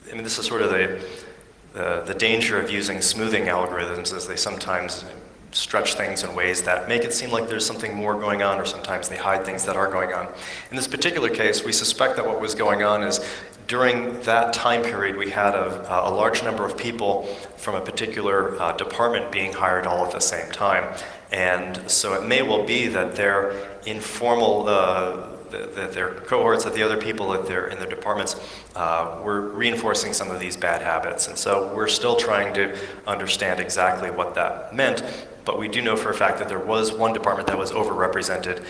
S1: I mean, this is sort of the danger of using smoothing algorithms, as they sometimes stretch things in ways that make it seem like there's something more going on, or sometimes they hide things that are going on. In this particular case, we suspect that what was going on is during that time period, we had a large number of people from a particular department being hired all at the same time. And so it may well be that their informal that their cohorts, that the other people in their departments were reinforcing some of these bad habits. And so we're still trying to understand exactly what that meant, but we do know for a fact that there was one department that was overrepresented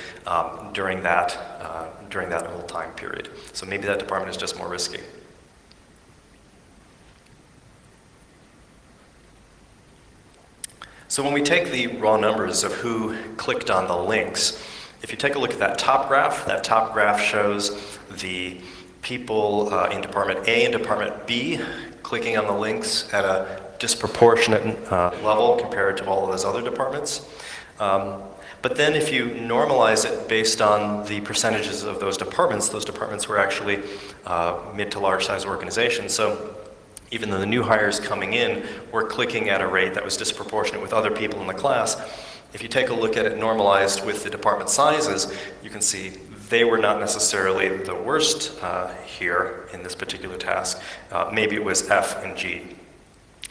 S1: during that whole time period. So maybe that department is just more risky. So when we take the raw numbers of who clicked on the links, if you take a look at that top graph shows the people in Department A and Department B clicking on the links at a disproportionate level compared to all of those other departments. But then if you normalize it based on the percentages of those departments were actually mid to large size organizations. So even though the new hires coming in were clicking at a rate that was disproportionate with other people in the class, if you take a look at it normalized with the department sizes, you can see they were not necessarily the worst here in this particular task. Maybe it was F and G.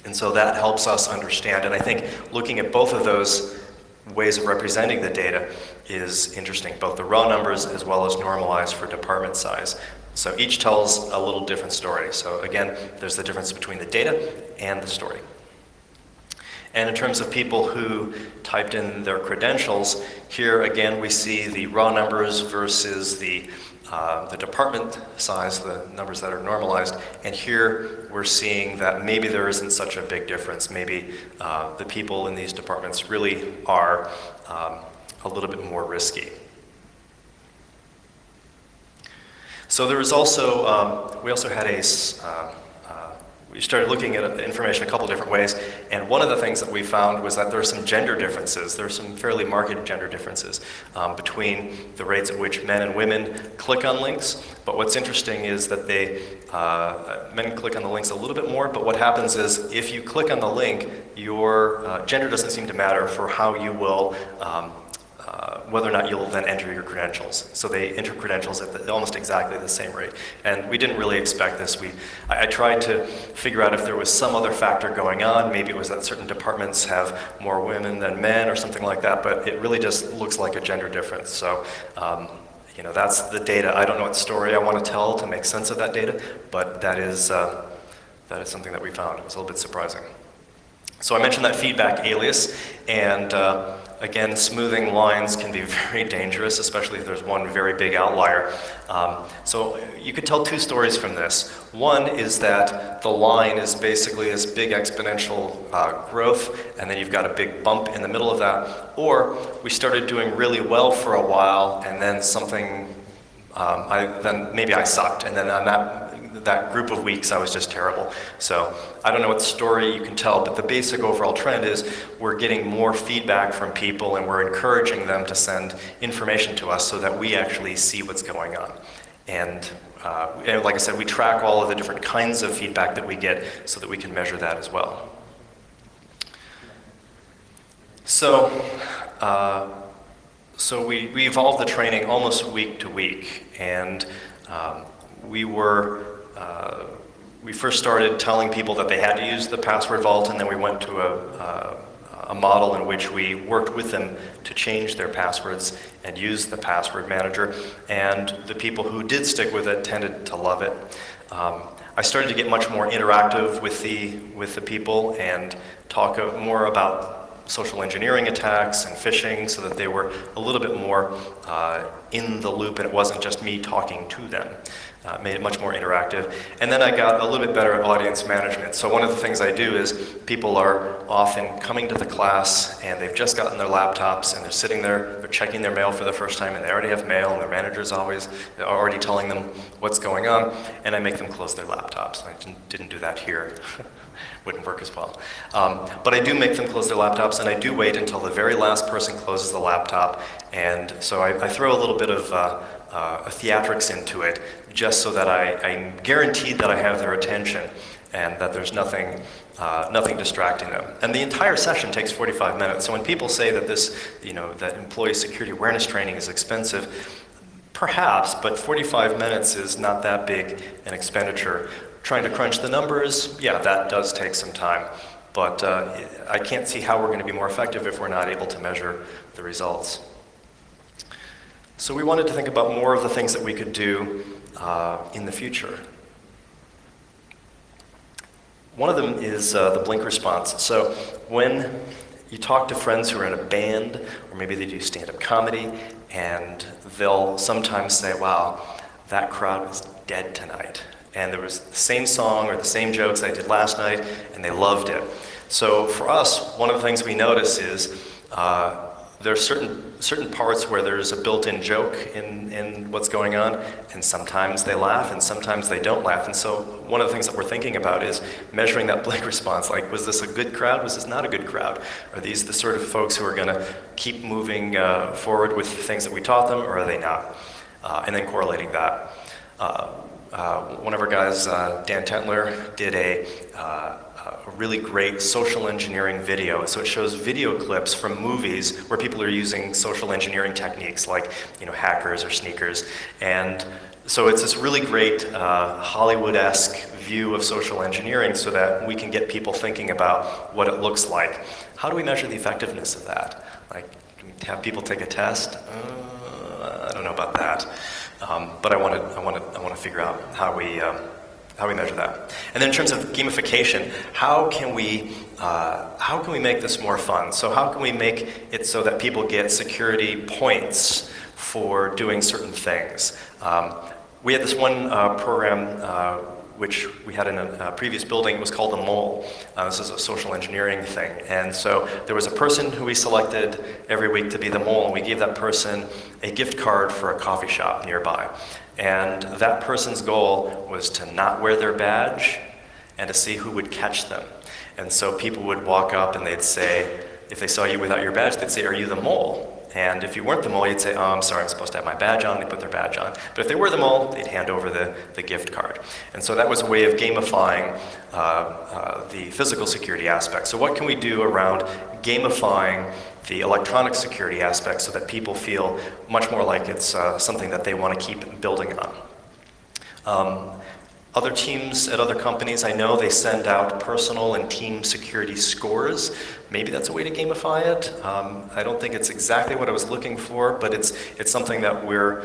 S1: And so that helps us understand, and I think looking at both of those ways of representing the data is interesting, both the raw numbers as well as normalized for department size. So each tells a little different story. So again, there's the difference between the data and the story. And in terms of people who typed in their credentials, here again we see the raw numbers versus the department size, the numbers that are normalized. And here we're seeing that maybe there isn't such a big difference. Maybe the people in these departments really are a little bit more risky. So there was also, we also had we started looking at information a couple different ways, and one of the things that we found was that there are some gender differences. There are some fairly marked gender differences between the rates at which men and women click on links. But what's interesting is that men click on the links a little bit more, but what happens is if you click on the link, your gender doesn't seem to matter for how you will whether or not you'll then enter your credentials. So they enter credentials at almost exactly the same rate. And we didn't really expect this. I tried to figure out if there was some other factor going on. Maybe it was that certain departments have more women than men or something like that, but it really just looks like a gender difference. So, that's the data. I don't know what story I want to tell to make sense of that data, but that is something that we found. It was a little bit surprising. So I mentioned that feedback alias, and again, smoothing lines can be very dangerous, especially if there's one very big outlier. So you could tell two stories from this. One is that the line is basically this big exponential growth, and then you've got a big bump in the middle of that. Or we started doing really well for a while, and then something, then maybe I sucked, and then on that group of weeks I was just terrible. So I don't know what story you can tell, but the basic overall trend is we're getting more feedback from people, and we're encouraging them to send information to us so that we actually see what's going on. And like I said, we track all of the different kinds of feedback that we get so that we can measure that as well. So we evolved the training almost week to week, and we first started telling people that they had to use the password vault, and then we went to a model in which we worked with them to change their passwords and use the password manager, and the people who did stick with it tended to love it. I started to get much more interactive with the people and talk more about social engineering attacks and phishing so that they were a little bit more in the loop, and it wasn't just me talking to them. Made it much more interactive. And then I got a little bit better at audience management. So one of the things I do is people are often coming to the class and they've just gotten their laptops and they're sitting there, they're checking their mail for the first time, and they already have mail, and their manager's already telling them what's going on, and I make them close their laptops. I didn't do that here. Wouldn't work as well. But I do make them close their laptops, and I do wait until the very last person closes the laptop, and so I throw a little bit of a theatrics into it, just so that I'm guaranteed that I have their attention and that there's nothing distracting them. And the entire session takes 45 minutes. So when people say that that employee security awareness training is expensive, perhaps, but 45 minutes is not that big an expenditure. Trying to crunch the numbers, yeah, that does take some time. But I can't see how we're going to be more effective if we're not able to measure the results. So we wanted to think about more of the things that we could do in the future. One of them is the blink response. So when you talk to friends who are in a band, or maybe they do stand-up comedy, and they'll sometimes say, wow, that crowd was dead tonight. And there was the same song or the same jokes I did last night, and they loved it. So for us, one of the things we notice is there are certain parts where there's a built-in joke in what's going on, and sometimes they laugh and sometimes they don't laugh. And so one of the things that we're thinking about is measuring that blink response. Like, was this a good crowd? Was this not a good crowd? Are these the sort of folks who are going to keep moving forward with the things that we taught them, or are they not? And then correlating that. One of our guys, Dan Tentler, did a really great social engineering video. So it shows video clips from movies where people are using social engineering techniques like, hackers or sneakers. And so it's this really great Hollywood-esque view of social engineering so that we can get people thinking about what it looks like. How do we measure the effectiveness of that? Like, have people take a test? I don't know about that. But I want to figure out how we measure that. And then in terms of gamification, how can we make this more fun? So how can we make it so that people get security points for doing certain things? We had this one program which we had in a previous building. It was called The Mole. This is a social engineering thing. And so there was a person who we selected every week to be the mole, and we gave that person a gift card for a coffee shop nearby. And that person's goal was to not wear their badge and to see who would catch them. And so people would walk up and they'd say, if they saw you without your badge, they'd say, "Are you the mole?" And if you weren't the mole, you'd say, "Oh, I'm sorry, I'm supposed to have my badge on." They'd put their badge on. But if they were the mole, they'd hand over the gift card. And so that was a way of gamifying the physical security aspect. So what can we do around gamifying the electronic security aspect so that people feel much more like it's something that they want to keep building on? Other teams at other companies, I know they send out personal and team security scores. Maybe that's a way to gamify it. I don't think it's exactly what I was looking for, but it's something that we're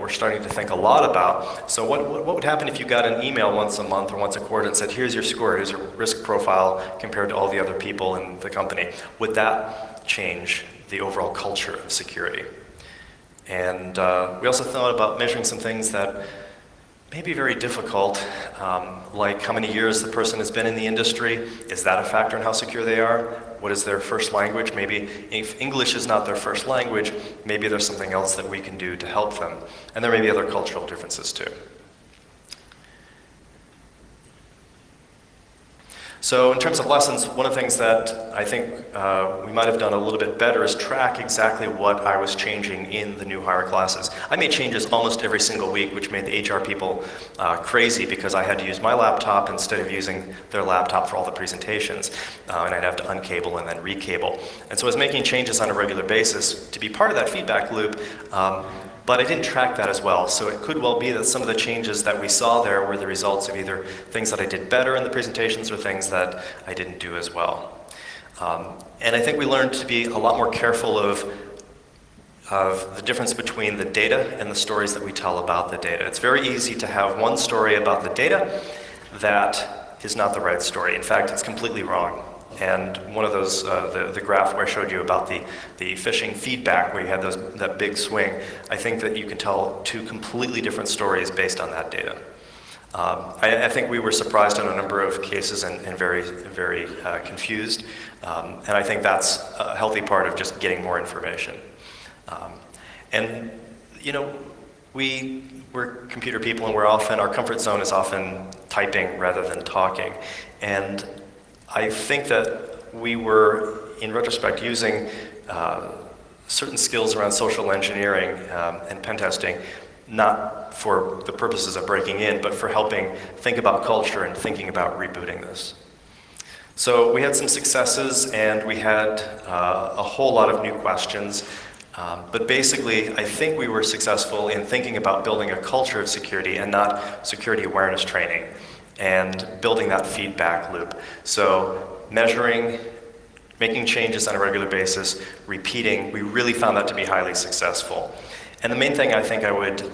S1: starting to think a lot about. So what would happen if you got an email once a month or once a quarter and said, "Here's your score, here's your risk profile compared to all the other people in the company"? Would that change the overall culture of security. And we also thought about measuring some things that may be very difficult, like how many years the person has been in the industry. Is that a factor in how secure they are? What is their first language? Maybe if English is not their first language, maybe there's something else that we can do to help them. And there may be other cultural differences too. So in terms of lessons, one of the things that I think we might have done a little bit better is track exactly what I was changing in the new hire classes. I made changes almost every single week, which made the HR people crazy because I had to use my laptop instead of using their laptop for all the presentations. And I'd have to uncable and then recable. And so I was making changes on a regular basis to be part of that feedback loop. But I didn't track that as well, so it could well be that some of the changes that we saw there were the results of either things that I did better in the presentations or things that I didn't do as well. And I think we learned to be a lot more careful of the difference between the data and the stories that we tell about the data. It's very easy to have one story about the data that is not the right story. In fact, it's completely wrong. And one of those, the graph where I showed you about the phishing feedback, where you had that big swing, I think that you can tell two completely different stories based on that data. I think we were surprised in a number of cases and very, very confused. And I think that's a healthy part of just getting more information. And, you know, we're computer people, and our comfort zone is often typing rather than talking. And I think that we were, in retrospect, using certain skills around social engineering and pen testing, not for the purposes of breaking in, but for helping think about culture and thinking about rebooting this. So we had some successes, and we had a whole lot of new questions. But basically, I think we were successful in thinking about building a culture of security and not security awareness training, and building that feedback loop. So measuring, making changes on a regular basis, repeating, we really found that to be highly successful. And the main thing I think I would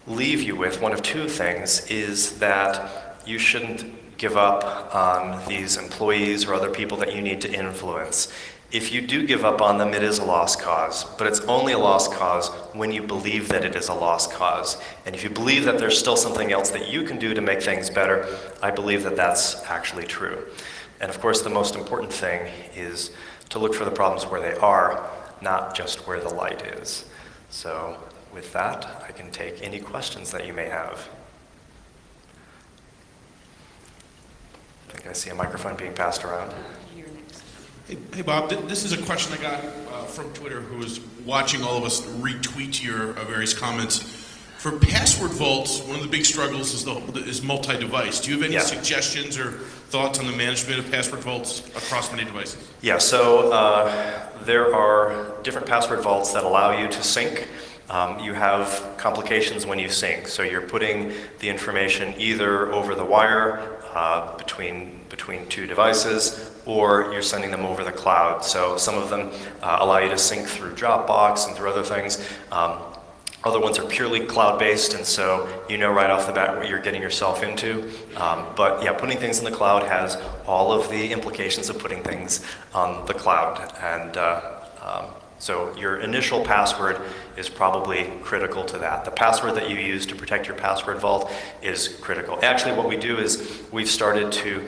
S1: leave you with, one of two things, is that you shouldn't give up on these employees or other people that you need to influence. If you do give up on them, it is a lost cause, but it's only a lost cause when you believe that it is a lost cause. And if you believe that there's still something else that you can do to make things better, I believe that that's actually true. And of course, the most important thing is to look for the problems where they are, not just where the light is. So with that, I can take any questions that you may have. I think I see a microphone being passed around.
S2: Hey Bob, this is a question I got from Twitter, who was watching all of us retweet your various comments. For password vaults, one of the big struggles is multi-device. Do you have any suggestions or thoughts on the management of password vaults across many devices?
S1: Yeah, so there are different password vaults that allow you to sync. You have complications when you sync, so you're putting the information either over the wire between two devices, or you're sending them over the cloud. So some of them allow you to sync through Dropbox and through other things. Other ones are purely cloud-based, and so you know right off the bat what you're getting yourself into. But yeah, putting things in the cloud has all of the implications of putting things on the cloud. And so your initial password is probably critical to that. The password that you use to protect your password vault is critical. Actually, what we do is we've started to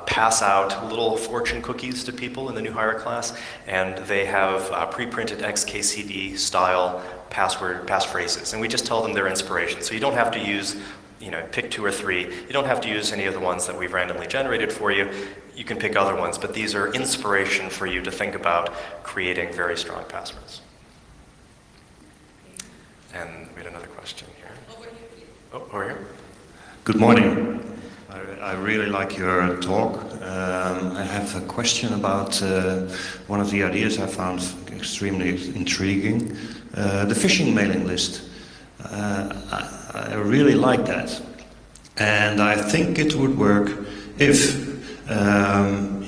S1: pass out little fortune cookies to people in the new hire class, and they have pre-printed XKCD style passphrases, and we just tell them their inspiration. So you don't have to use, pick 2 or 3. You don't have to use any of the ones that we've randomly generated for you. You can pick other ones, but these are inspiration for you to think about creating very strong passwords. And we had another question here. Oh, over here.
S3: Good morning. I really like your talk. I have a question about one of the ideas I found extremely intriguing. The phishing mailing list. I really like that. And I think it would work if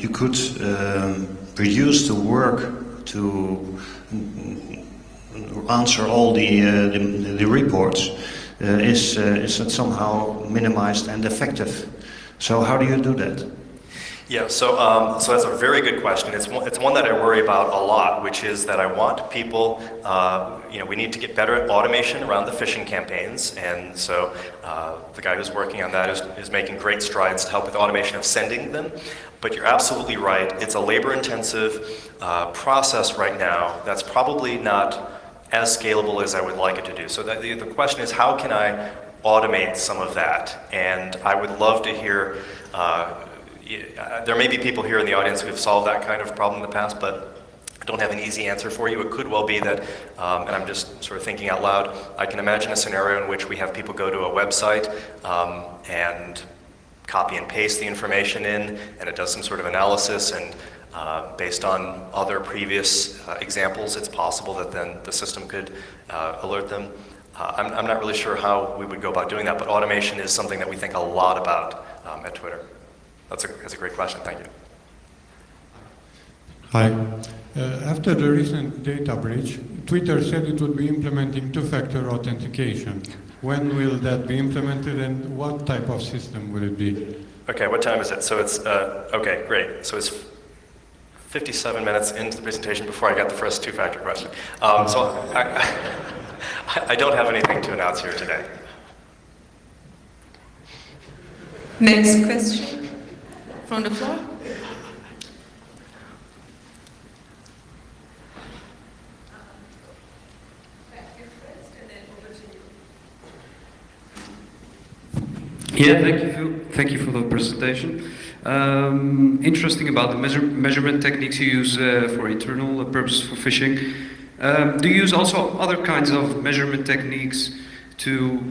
S3: you could reduce the work to answer all the reports. Is it somehow minimized and effective? So how do you do that?
S1: Yeah, so that's a very good question. It's one that I worry about a lot, which is that I want people, we need to get better at automation around the phishing campaigns, and so the guy who's working on that is making great strides to help with automation of sending them. But you're absolutely right. It's a labor-intensive process right now that's probably not as scalable as I would like it to do. So the question is, how can I automate some of that? And I would love to hear. There may be people here in the audience who have solved that kind of problem in the past, but I don't have an easy answer for you. It could well be that, and I'm just sort of thinking out loud, I can imagine a scenario in which we have people go to a website and copy and paste the information in, and it does some sort of analysis, and based on other previous examples, it's possible that then the system could alert them. I'm not really sure how we would go about doing that, but automation is something that we think a lot about at Twitter. That's a great question, thank you.
S4: Hi. After the recent data breach, Twitter said it would be implementing two-factor authentication. When will that be implemented, and what type of system will it be?
S1: Okay, what time is it? So it's, okay, great. So it's 57 minutes into the presentation before I got the first two-factor question. So I don't have anything to announce here today.
S5: Next question from the floor.
S6: Yeah, thank you for the presentation. Interesting about the measurement techniques you use for internal purposes for phishing. Do you use also other kinds of measurement techniques to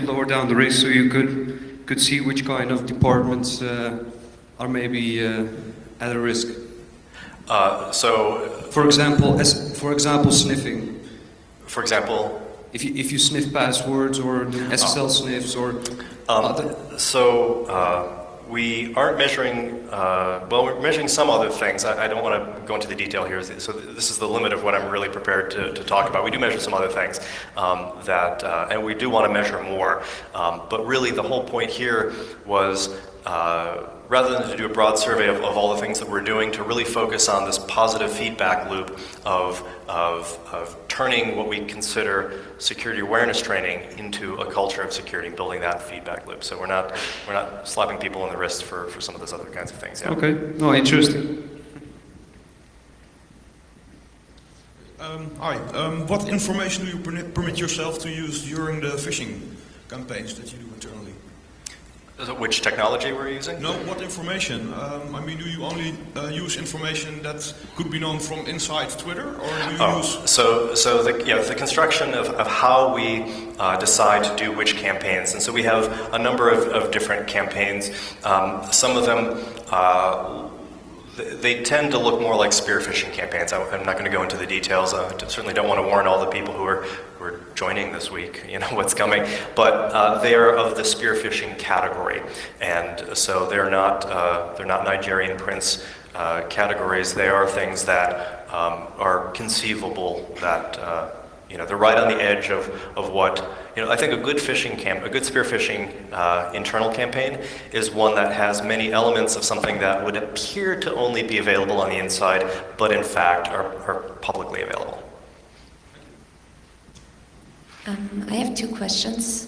S6: lower down the risk, so you could see which kind of departments are maybe at a risk? For example, sniffing.
S1: For example?
S6: If you sniff passwords or do SSL sniffs or other.
S1: We aren't measuring, we're measuring some other things. I don't want to go into the detail here. So this is the limit of what I'm really prepared to talk about. We do measure some other things and we do want to measure more. But really the whole point here was, rather than to do a broad survey of all the things that we're doing, to really focus on this positive feedback loop of turning what we consider security awareness training into a culture of security, building that feedback loop. So we're not slapping people on the wrist for some of those other kinds of things. Yeah.
S6: Okay. No, interesting.
S7: Hi. What information do you permit yourself to use during the phishing campaigns that you do internally?
S1: Which technology we're using?
S7: No, what information? Do you only use information that could be known from inside Twitter, or do you use...
S1: So the construction of how we decide to do which campaigns. And so we have a number of different campaigns. Some of them, they tend to look more like spear phishing campaigns. I'm not going to go into the details. I certainly don't want to warn all the people who are joining this week, what's coming. But they are of the spear phishing category, and so they're not Nigerian prince categories. They are things that are conceivable, that they're right on the edge of what. I think a good spear phishing internal campaign is one that has many elements of something that would appear to only be available on the inside, but in fact are publicly available.
S5: I have two questions.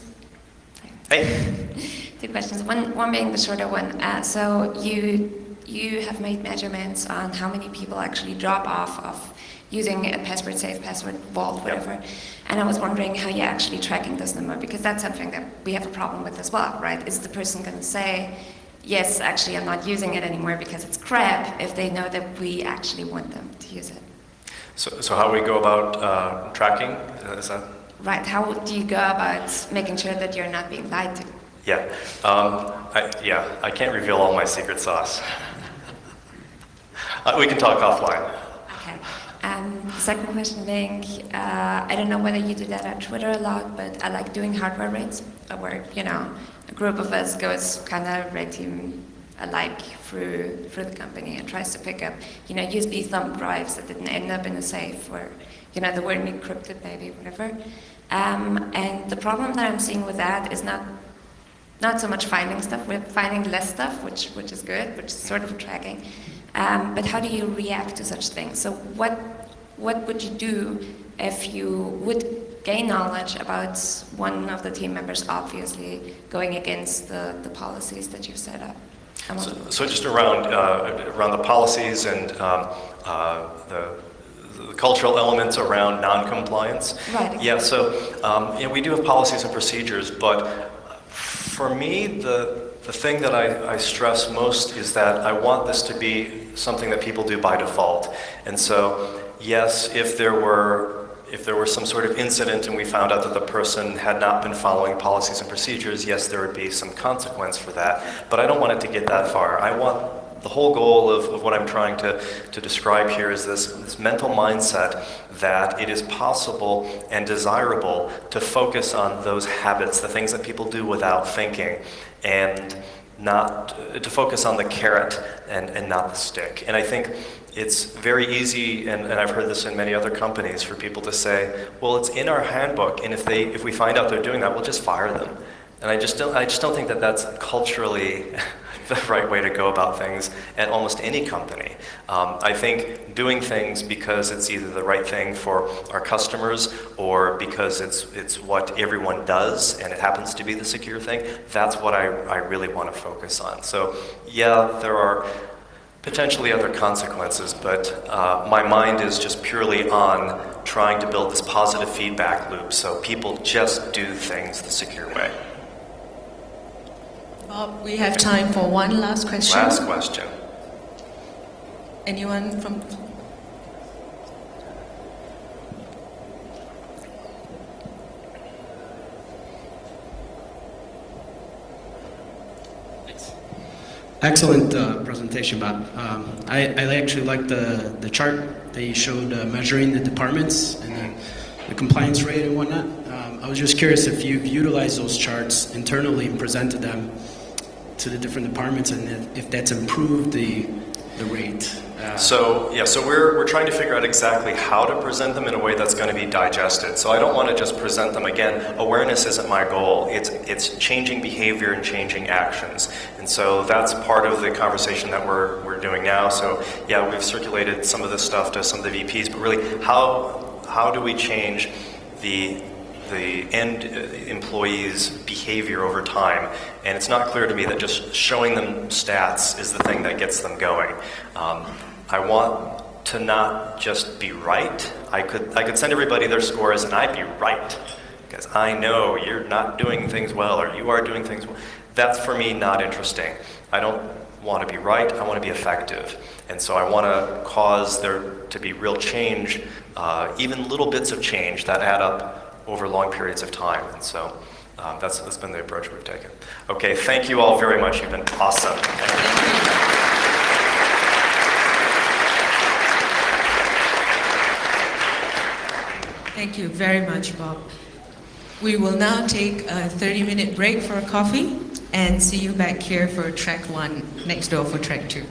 S1: Hey.
S5: Two questions. One being the shorter one. So you have made measurements on how many people actually drop off of using a password safe, password vault, whatever.
S1: Yep.
S5: And I was wondering how you're actually tracking this number, because that's something that we have a problem with as well, right? Is the person going to say, yes, actually I'm not using it anymore because it's crap, if they know that we actually want them to use it?
S1: So how do we go about tracking? Is that?
S5: Right, how do you go about making sure that you're not being lied to?
S1: Yeah, I can't reveal all my secret sauce. We can talk offline.
S5: Okay. The second question being, I don't know whether you do that on Twitter a lot, but I like doing hardware rates, where a group of us goes kind of red team alike through the company and tries to pick up, USB thumb drives that didn't end up in a safe, or that weren't encrypted, maybe, whatever. And the problem that I'm seeing with that is not not so much finding stuff, we're finding less stuff, which is good, which is sort of tracking. But how do you react to such things? So what would you do if you would gain knowledge about one of the team members obviously going against the policies that you've set up?
S1: So just around the policies and the cultural elements around non-compliance.
S5: Right.
S1: Yeah. So we do have policies and procedures, but for me, the thing that I stress most is that I want this to be something that people do by default. And so, yes, if there were some sort of incident and we found out that the person had not been following policies and procedures, yes, there would be some consequence for that. But I don't want it to get that far. I want the whole goal of what I'm trying to describe here is this mental mindset that it is possible and desirable to focus on those habits, the things that people do without thinking, and not to focus on the carrot and not the stick. And I think it's very easy, and I've heard this in many other companies, for people to say, well, it's in our handbook, and if we find out they're doing that, we'll just fire them. And I just don't think that that's culturally the right way to go about things at almost any company. I think doing things because it's either the right thing for our customers or because it's what everyone does and it happens to be the secure thing, that's what I really want to focus on. So yeah, there are potentially other consequences, but my mind is just purely on trying to build this positive feedback loop so people just do things the secure way.
S8: Bob, we have time for one last question.
S1: Last question.
S8: Anyone from?
S9: Excellent presentation, Bob. I actually like the chart that you showed measuring the departments and the compliance rate and whatnot. I was just curious if you've utilized those charts internally and presented them to the different departments, and if that's improved the rate.
S1: So we're trying to figure out exactly how to present them in a way that's going to be digested. So I don't want to just present them again. Awareness isn't my goal. It's changing behavior and changing actions. And so that's part of the conversation that we're doing now. So yeah, we've circulated some of this stuff to some of the VPs, but really how do we change the end employees' behavior over time? And it's not clear to me that just showing them stats is the thing that gets them going. I want to not just be right. I could send everybody their scores and I'd be right because I know you're not doing things well or you are doing things well. That's for me not interesting. I don't want to be right, I want to be effective. And so I want to cause there to be real change, even little bits of change that add up over long periods of time. And so that's been the approach we've taken. Okay, thank you all very much. You've been awesome.
S8: Thank you very much, Bob. We will now take a 30-minute break for a coffee and see you back here for track 1, next door for track 2.